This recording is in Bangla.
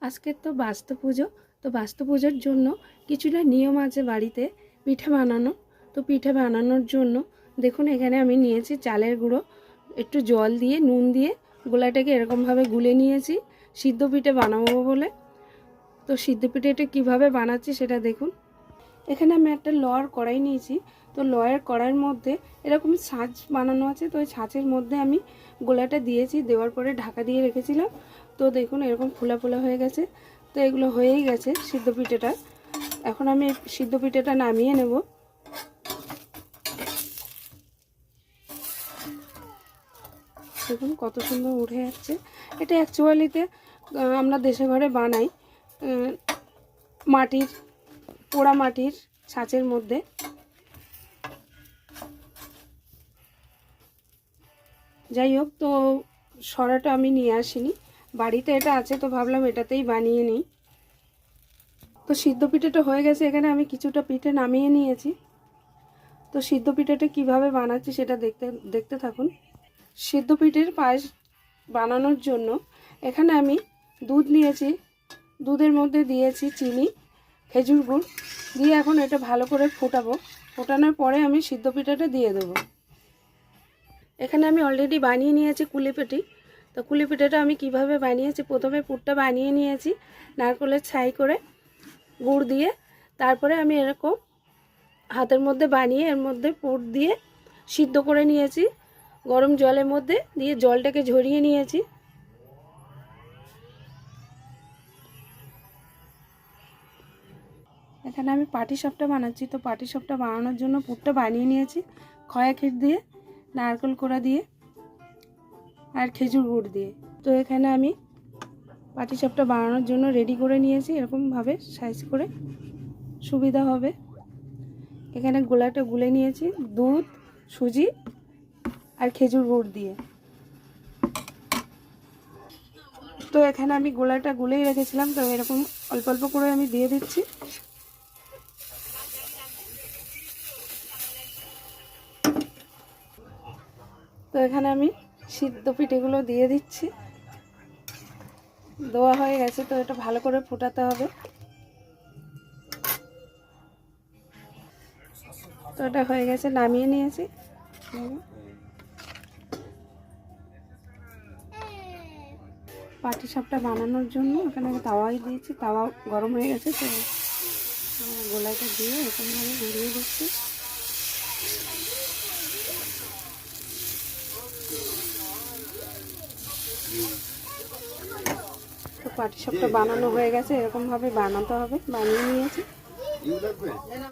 আজকে তো বাস্তু পুজো। তো বাস্তু পুজোর জন্য কিছুটা নিয়ম আছে বাড়িতে পিঠে বানানো। তো পিঠে বানানোর জন্য দেখুন এখানে আমি নিয়েছি চালের গুঁড়ো, একটু জল দিয়ে নুন দিয়ে গোলাটাকে এরকমভাবে গুলে নিয়েছি সিদ্ধ পিঠে বানাবো বলে। তো সিদ্ধ পিঠেটা কীভাবে বানাচ্ছি সেটা দেখুন। এখানে আমি একটা লয়ের কড়াই নিয়েছি। তো লয়ের কড়াইয়ের মধ্যে এরকম ছাঁচ বানানো আছে। তো ওই ছাঁচের মধ্যে আমি গোলাটা দিয়েছি, দেওয়ার পরে ঢাকা দিয়ে রেখেছিলাম। তো দেখুন এরকম ফোলা ফোলা হয়ে গেছে। তো এগুলো হয়েই গেছে সিদ্ধ পিঠেটা। এখন আমি সিদ্ধ পিঠেটা নামিয়ে নেব। দেখুন কত সুন্দর উঠে যাচ্ছে। এটা অ্যাকচুয়ালিতে আমরা দেশে ঘরে বানাই মাটির, পোড়া মাটির ছাঁচের মধ্যে। যাই হোক, তো সরাটা আমি নিয়ে আসিনি, বাড়িতে এটা আছে, তো ভাবলাম এটাতেই বানিয়ে নিই। তো সিদ্ধ পিঠেটা হয়ে গেছে। এখানে আমি কিছুটা পিঠে নামিয়ে নিয়েছি। তো সিদ্ধ পিঠেটা কিভাবে বানাচ্ছি সেটা দেখতে থাকুন। সিদ্ধ পিঠের পায়েস বানানোর জন্য এখানে আমি দুধ নিয়েছি, দুধের মধ্যে দিয়েছি চিনি, খেজুর গুড় দিয়ে এখন এটা ভালো করে ফোটাবো। ফোটানোর পরে আমি সিদ্ধ পিঠাটা দিয়ে দেবো। এখানে আমি অলরেডি বানিয়ে নিয়েছি কুলিপিঠি। তো কুলিপিঠাটা আমি কিভাবে বানিয়েছি, প্রথমে পুরটা বানিয়ে নিয়েছি নারকেলের ছাই করে গুড় দিয়ে। তারপরে আমি এরকম হাতের মধ্যে বানিয়ে এর মধ্যে পুর দিয়ে সিদ্ধ করে নিয়েছি গরম জলের মধ্যে, দিয়ে জলটাকে ঝরিয়ে নিয়েছি। এখানে আমি পাটিসাপটা বানাচ্ছি। তো পাটিসাপটা বানানোর জন্য পুরটা বানিয়ে নিয়েছি খয়া ক্ষীর দিয়ে, নারকেল কোড়া দিয়ে আর খেজুর গুড় দিয়ে। তো এখানে আমি পাটিসাপটা বানানোর জন্য রেডি করে নিয়েছি এরকমভাবে সাইজ করে, সুবিধা হবে। এখানে গোলাটা গুলে নিয়েছি দুধ, সুজি আর খেজুর গুড় দিয়ে। তো এখানে আমি গোলাটা গুলেই রেখেছিলাম। তো এরকম অল্প অল্প করে আমি দিয়ে দিচ্ছি। তো এখানে আমি সিদ্ধ পিঠেগুলো দিয়ে দিচ্ছি। দেওয়া হয়ে গেছে। তো এটা ভালো করে ফোটাতে হবে। তো এটা হয়ে গেছে, নামিয়ে নিয়েছি। পাটিসাপটা বানানোর জন্য এখানে তাওয়াই দিয়েছি, তাওয়া গরম হয়ে গেছে। তো গোলাটা দিয়ে এরকমভাবে ঘুরিয়ে দিচ্ছি। তো পাটিসাপটা বানানো হয়ে গেছে, এরকমভাবে বানাতে হবে। বানিয়ে নিয়েছি।